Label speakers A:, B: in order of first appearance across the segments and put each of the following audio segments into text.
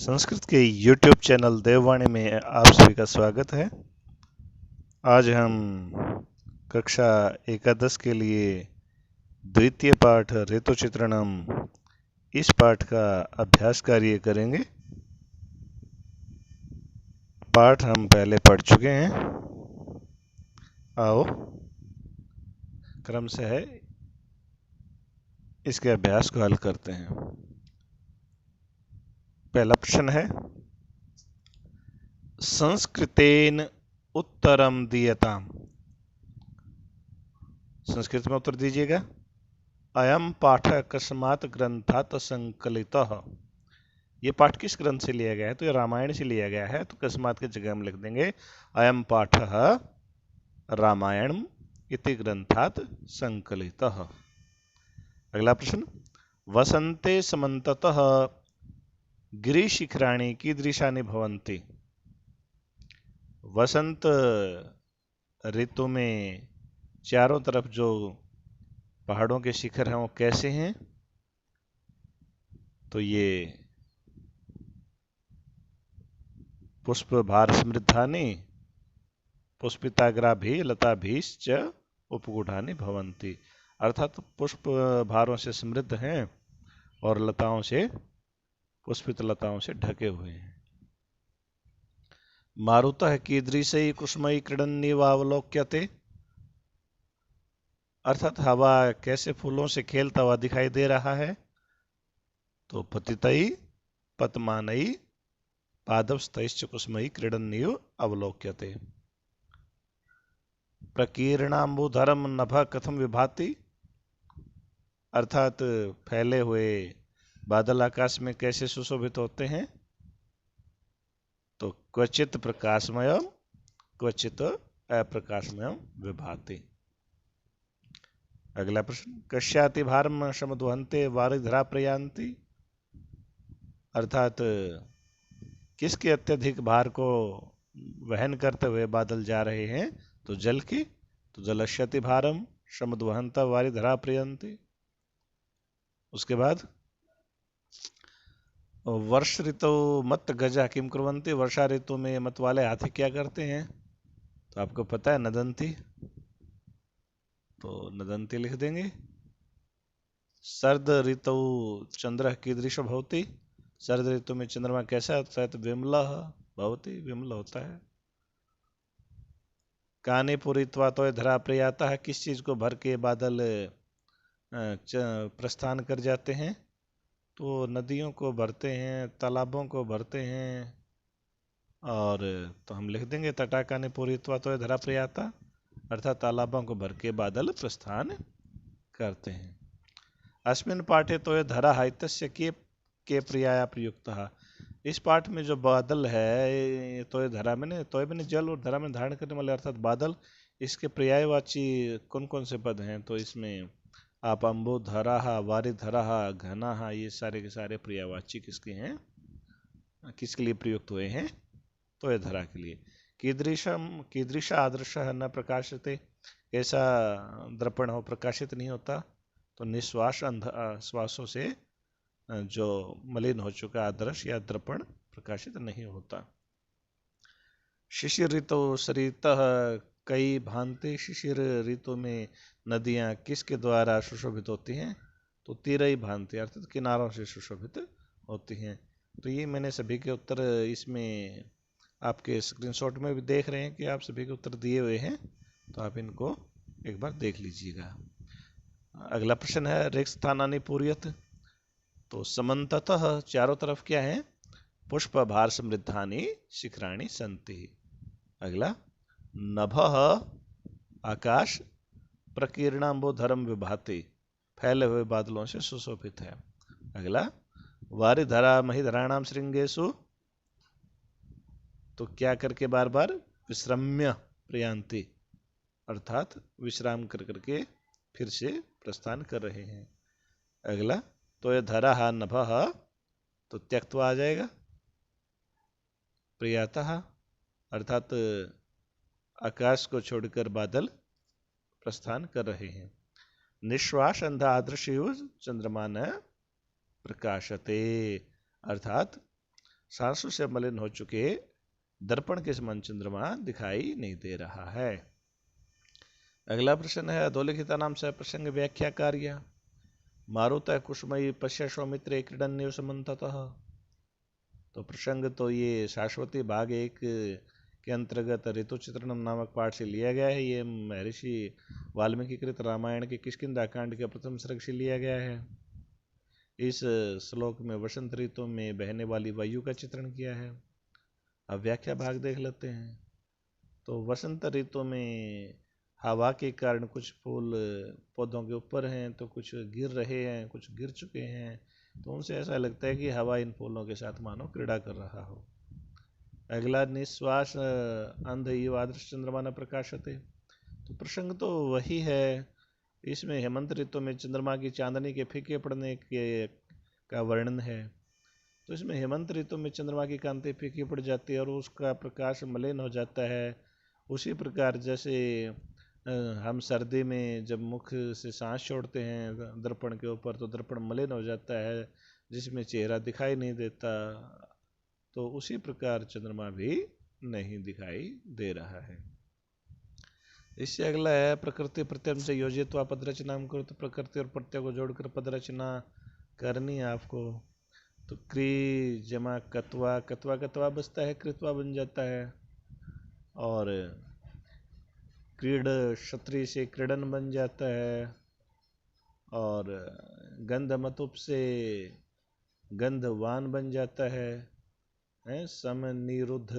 A: संस्कृत के YouTube channel देववाणी में आप सभी का स्वागत है। आज हम कक्षा एकादश के लिए द्वितीय पाठ ऋतु चित्रणम इस पाठ का अभ्यास कार्य करेंगे। पाठ हम पहले पढ़ चुके हैं। आओ क्रम से है इसके अभ्यास को हल करते हैं। पहला प्रश्न है, संस्कृतेन उत्तरम दीयताम। संस्कृत में उत्तर दीजिएगा। अयम पाठ कस्मात् ग्रंथात् संकलितः। ये पाठ किस ग्रंथ से लिया गया है? तो ये रामायण से लिया गया है, तो कस्मात् की जगह हम लिख देंगे अयम पाठः रामायणम् इति ग्रंथात् संकलितः। अगला प्रश्न, वसंते समन्ततः गिरिशिखराणि कीदृशानि भवन्ति। वसंत ऋतु में चारों तरफ जो पहाड़ों के शिखर हैं वो कैसे हैं? तो ये पुष्प भार समृद्धानि पुष्पिताग्राभि लताभिश्च उपगूढ़ानि भवन्ति। अर्थात पुष्प भारों से समृद्ध हैं और लताओं से पुष्पित लताओं से ढके हुए हैं। मारुतः कीदृशैः कुसुमैः क्रीडन्निवावलोक्यते। अर्थात हवा कैसे फूलों से खेलता हुआ दिखाई दे रहा है? तो पतितैः पतमानैः पादवस्तैश्च कुसुमैः क्रीडन्निव अवलोक्यते। प्रकीर्णाम्बुधरम नभः कथम विभाति। अर्थात फैले हुए बादल आकाश में कैसे सुशोभित होते हैं? तो क्वचित प्रकाशमयम क्वचित अप्रकाशमयम विभाति। अगला प्रश्न, कस्याति भारम समुद्वहन्ते वारिधरा प्रयान्ति। अर्थात किसके अत्यधिक भार को वहन करते हुए बादल जा रहे हैं? तो जल की। तो जलस्यति भारम समुद्वहन्ता वारिधरा प्रयान्ति। उसके बाद वर्ष ऋतु मत गजा किम कुर्वन्ति। वर्षा ऋतु में मत वाले हाथी क्या करते हैं? तो आपको पता है, नदन्ति। तो नदन्ति लिख देंगे। शरद ऋतु चंद्र कीदृश भवति। शरद ऋतु में चंद्रमा कैसा होता है? तो विमलः भवति, विमल होता है। काने पूरित्वा तो धरा प्रयाता है। किस चीज को भर के बादल प्रस्थान कर जाते हैं? तो नदियों को भरते हैं, तालाबों को भरते हैं। और तो हम लिख देंगे तटाकाने पूरित्वा तो धरा प्रयाता, अर्थात तालाबों को भर के बादल प्रस्थान करते हैं। अस्मिन् पाठे तो धरा हाइतस्य के प्रियाया प्रयुक्तः। इस पाठ में जो बादल है, तो धरा में तो मैंने जल और धरा में धारण करने वाले अर्थात बादल, इसके पर्यायवाची कौन कौन से पद हैं? तो इसमें आप अम्बु धरा वारि धरा घना, ये सारे के सारे पर्यायवाची किसके हैं, किसके लिए प्रयुक्त हुए हैं? तो धरा के लिए। कीदृश आदर्श न प्रकाशते। कैसा दर्पण हो प्रकाशित नहीं होता? तो निश्वास श्वासों से जो मलिन हो चुका आदर्श या दर्पण प्रकाशित नहीं होता। शिशिर ऋतु सरितः कई भांति। शिशिर ऋतु में नदियां किसके द्वारा सुशोभित होती हैं? तो तीरई भांति, अर्थात किनारों से सुशोभित होती हैं। तो ये मैंने सभी के उत्तर इसमें आपके स्क्रीनशॉट में भी देख रहे हैं कि आप सभी के उत्तर दिए हुए हैं, तो आप इनको एक बार देख लीजिएगा। अगला प्रश्न है, रिक्त स्थानानि पूरयत। तो समन्ततः चारों तरफ क्या है? पुष्प भार समृद्धानि शिखराणि सन्ति। अगला, नभः आकाश प्रकीर्णाम्बोधरम विभाति, फैले हुए बादलों से सुशोभित है। अगला, वारिधरा महिधराणाम श्रृंगेषु, तो क्या करके बार बार? विश्रम्य प्रयान्ति, अर्थात विश्राम कर करके फिर से प्रस्थान कर रहे हैं। अगला, तो ये धरा नभः, तो त्यक्त्वा आ जाएगा। प्रियातः, अर्थात आकाश को छोड़कर बादल प्रस्थान कर रहे हैं। निश्वास अंधा आदर्श चंद्रमा न प्रकाशते, अर्थात सांसों से मलिन हो चुके दर्पण के समान चंद्रमा दिखाई नहीं दे रहा है। अगला प्रश्न है अधोलिखित नाम से प्रसंग व्याख्या कार्य। मारुत कुसुमयी पश्य सौमित्रे क्रीडन्य समन्ततः। तो प्रसंग तो ये शाश्वती भाग 1 के अंतर्गत ऋतु चित्रण नामक पाठ से लिया गया है। ये महर्षि वाल्मीकि कृत रामायण के किष्किंधा कांड के प्रथम सर्ग से लिया गया है। इस श्लोक में वसंत ऋतु में बहने वाली वायु का चित्रण किया है। अब व्याख्या भाग देख लेते हैं। तो वसंत ऋतु में हवा के कारण कुछ फूल पौधों के ऊपर हैं, तो कुछ गिर रहे हैं, कुछ गिर चुके हैं, तो उनसे ऐसा लगता है कि हवा इन फूलों के साथ मानो क्रीड़ा कर रहा हो। अगला निश्वास अंध इव आदर्श चंद्रमा न प्रकाशते। तो प्रसंग तो वही है। इसमें हेमंत ऋतु में चंद्रमा की चांदनी के फीके पड़ने के का वर्णन है। तो इसमें हेमंत ऋतु में चंद्रमा की कांति फीकी पड़ जाती है और उसका प्रकाश मलिन हो जाता है। उसी प्रकार जैसे हम सर्दी में जब मुख से सांस छोड़ते हैं दर्पण के ऊपर, तो दर्पण मलिन हो जाता है जिसमें चेहरा दिखाई नहीं देता। तो उसी प्रकार चंद्रमा भी नहीं दिखाई दे रहा है। इससे अगला है प्रकृति प्रत्यय से योजित व पद रचना करो। तो प्रकृति और प्रत्यय को जोड़कर पद रचना करनी है आपको। तो क्री जमा कत्वा, कत्वा कत्वा बचता है, कृत्वा बन जाता है। और क्रीड क्षत्रिय से क्रीडन बन जाता है। और गंध मतुप से गंधवान बन जाता है। सम निरुद्ध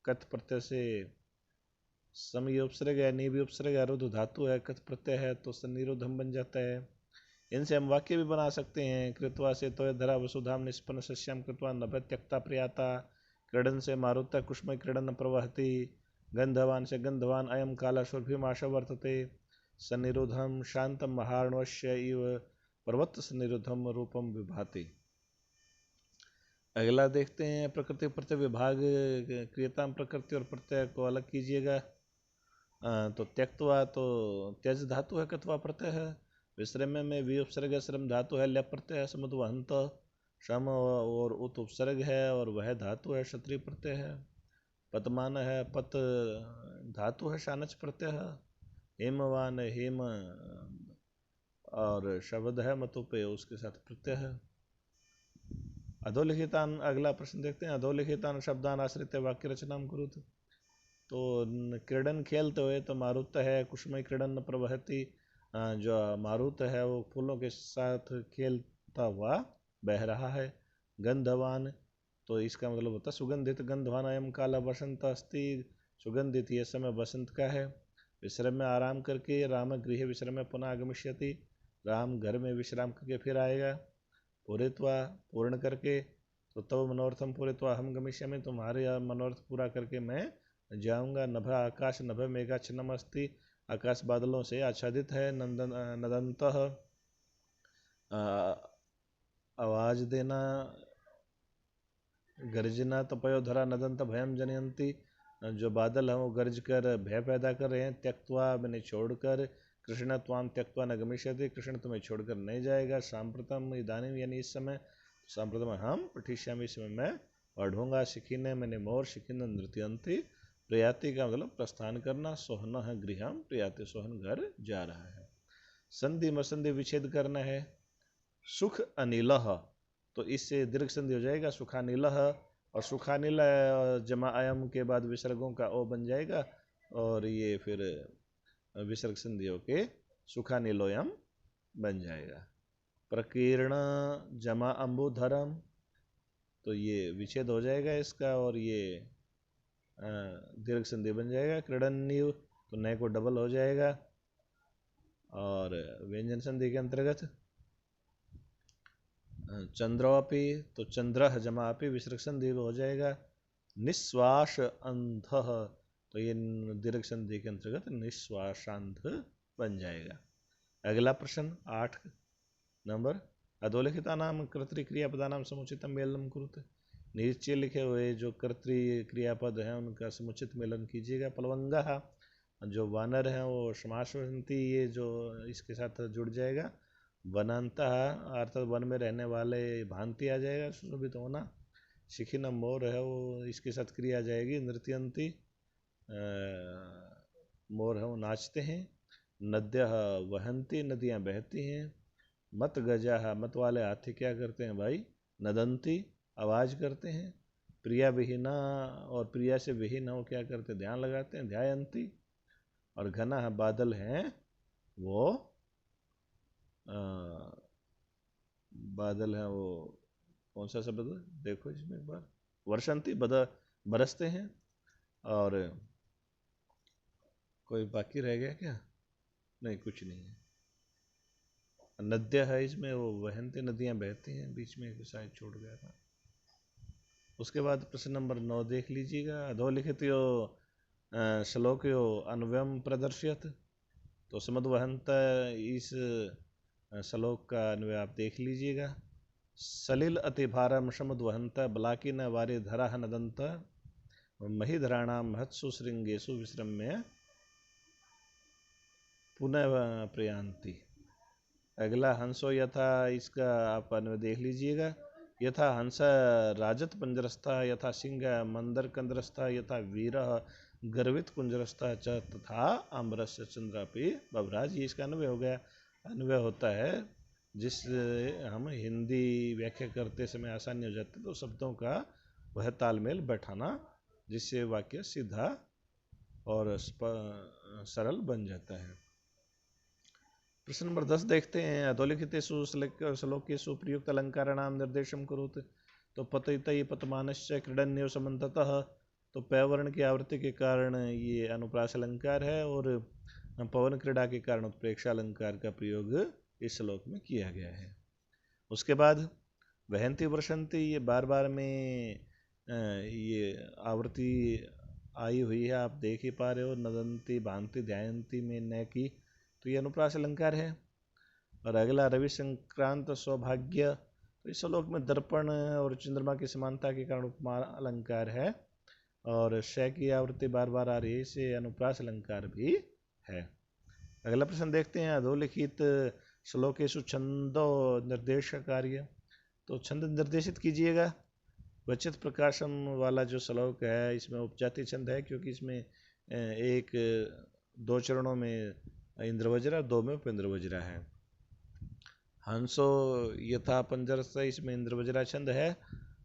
A: कथ प्रत्यय से सम ये उपसर्ग है, नी भी उपसर्ग है, रुद्ध धातु है, कथ प्रत्यय है, तो सन्निरुद्ध हम बन जाता है। इनसे हम वाक्य भी बना सकते हैं। कृत्वा से तो धरा वसुधाम निष्पन्न सस्याम कृत्वा नभ त्यक्ता प्रियाता। क्रीडन से मारुता कुष्म क्रीडन प्रवहति। गंधवान से गंधवान अयम काला सुरभिमाश वर्तते। सन्निरुद्धम शांतम महार्णवश्य इव पर्वत सन्निरुद्धम रूपम विभाति। अगला देखते हैं प्रकृति प्रत्यय विभाग। क्रियताम प्रकृति और प्रत्यय को अलग कीजिएगा। तो त्यक्तवा तो त्यज धातु है, कत्वा प्रत्यय है। विश्रम में भी उपसर्ग श्रम धातु है, लय प्रत्यय है, समुद्वहंत श्रम और उत उपसर्ग है और वह धातु है, क्षत्रिय प्रत्यय है। पतमान है, पत धातु है, शानच प्रत्यय है। हेमवान हेम और शब्द है, मतुपे उसके साथ प्रत्यय है। अधोलिखितान अगला प्रश्न देखते हैं। अधोलिखितान शब्दान आश्रित वाक्य रचना कुरुत। तो क्रीडन खेलते हुए तो मारुत है कुसुमय क्रीडन प्रवहति। जो मारुत है वो फूलों के साथ खेलता हुआ बह रहा है। गंधवान तो इसका मतलब होता है सुगंधित। गंधवान अयम काला बसंत अस्ति। सुगंधित ये समय बसंत का है। विश्रम में आराम करके राम गृह विश्रम में पुनः आगमिष्यति। राम घर में विश्राम करके फिर आएगा। पूरित्वा पूर्ण करके, तो तब मनोर्थम पूरित्वा हम गमिष्यामि, तुम्हारे मनोर्थ पूरा करके मैं जाऊंगा। नभ आकाश नभ मेघाच्छन्नम अस्ति। आकाश बादलों से आच्छादित है। नदंतः आवाज देना, गर्जना तपयोधरा नदंत भयम जनयंती। जो बादल हैं वो गर्ज कर भय पैदा कर रहे हैं। त्यक्त्वा मैंने छोड़कर, कृष्ण त्वाम त्यक्त्वा न गमिष्यति, कृष्ण तुम्हें छोड़कर नहीं जाएगा। सांप्रतम इदानीम यानी इस समय, सांप्रतम हम पठिष्यामि इस समय मैं पढ़ूंगा। शिखिने मैंने मोर, शिखिन नृत्यंती। प्रयाति का मतलब प्रस्थान करना। सोहन है गृहम, प्रयाति सोहन घर जा रहा है। संधि मसंधि विच्छेद करना है। सुख अनिलह, तो इससे दीर्घ संधि हो जाएगा सुखानिलह। और सुखानिल जमा अयम के बाद विसर्गों का ओ बन जाएगा और ये फिर विसर्ग संधि होके सुखानिलोयम बन जाएगा। प्रकीर्ण जमा अंबुधरम, तो ये विच्छेद हो जाएगा इसका और ये दीर्घ संधि बन जाएगा। क्रीडन्यु तो नए को डबल हो जाएगा। और व्यंजन संधि के अंतर्गत चंद्रोपि, तो चंद्र जमा अपि विसर्ग संधि हो जाएगा। निश्वास अंध, तो ये दीर्घ संधि के अंतर्गत निश्वासांध बन जाएगा। अगला प्रश्न 8 नंबर। अधोलिखिता नाम कर्तृ क्रियापदा नाम समुचितम मेलनम कुरुते। नीचे लिखे हुए जो कर्तृ क्रियापद हैं उनका समुचित मेलन कीजिएगा। पलवंगा जो वानर हैं वो समासवंती, ये जो इसके साथ जुड़ जाएगा। वनांता अर्थात वन में रहने वाले, भांति आ जाएगा सुशोभित होना। शिखिना मोर है वो, इसके साथ क्रिया आ जाएगी नृत्यंती, मोर है वो नाचते हैं। नद्यः वहंती, नदियाँ बहती हैं। मत गजाः, मत वाले हाथी क्या करते हैं भाई, नदंती, आवाज़ करते हैं। प्रिया विहीना, और प्रिया से विहीन वो क्या करते हैं, ध्यान लगाते हैं, ध्यायंती। और घना है, बादल हैं वो बादल हैं वो, कौन सा शब्द देखो इसमें एक बार, वर्षंती, बरसते हैं। और कोई बाकी रह गया क्या, नहीं कुछ नहीं है। नद्या है इसमें वो, वहंती, नदियाँ बहती हैं, बीच में शायद छूट गया था। उसके बाद प्रश्न नंबर 9 देख लीजिएगा। अधोलिखितो श्लोक्यो अन्वयम प्रदर्शयत। तो समद्वहंत, इस श्लोक का अन्वय आप देख लीजिएगा। सलिल अतिभारम समुद्वहंत बलाकिन वारि धरा नदंत महीधराणाम महत्सु श्रृंगेशु विश्रम्य पुनः प्रयांति। अगला हंसो यथा, इसका आप अन्वय देख लीजिएगा। यथा हंस राजत पंजरस्था, यथा सिंह मंदर कंदरस्था, यथा वीर गर्वित कुंजरस्था च तथा आम्रस्य चंद्रापि बभराज। ये इसका अन्वय हो गया। अन्वय होता है जिस हम हिंदी व्याख्या करते समय आसानी हो जाती है, तो शब्दों का वह तालमेल बैठाना, जिससे वाक्य सीधा और सरल बन जाता है। प्रश्न नंबर 10 देखते हैं। अधोलिखितेषु श्लोकेषु प्रयुक्त अलंकाराणाम निर्देशम करोतु। तो पतयितये पतमानश्च क्रीडन्यो समन्ततः। तो पैवर्ण की आवृत्ति के कारण ये अनुप्रास अलंकार है, और पवन क्रीड़ा के कारण उत्प्रेक्षा अलंकार का प्रयोग इस श्लोक में किया गया है। उसके बाद वहंती वर्षंती, ये बार बार में ये आवृत्ति आई हुई है, आप देख ही पा रहे हो। नदंती, भांति, ध्यायंती में न की, तो ये अनुप्रास अलंकार है। और अगला रवि संक्रांत सौभाग्य, तो इस श्लोक में दर्पण और चंद्रमा की समानता के कारण उपमा अलंकार है, और श की आवृत्ति बार बार आ रही है, इसे अनुप्रास अलंकार भी है। अगला प्रश्न देखते हैं। अधोलिखित श्लोकेषु छंदो निर्देश कार्य। तो छंद निर्देशित कीजिएगा। वचित प्रकाशम वाला जो श्लोक है, इसमें उपजाति छंद है, क्योंकि इसमें एक 2 चरणों में इंद्रवज्रा, 2 में उपेंद्रवज्रा है। हंसो यथा पंजरस, इसमें इंद्रवज्रा छंद है,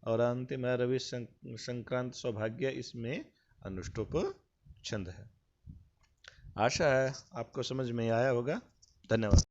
A: और अंतिम है रवि संक्रांत सौभाग्य, इसमें अनुष्टुप छंद है। आशा है आपको समझ में आया होगा। धन्यवाद।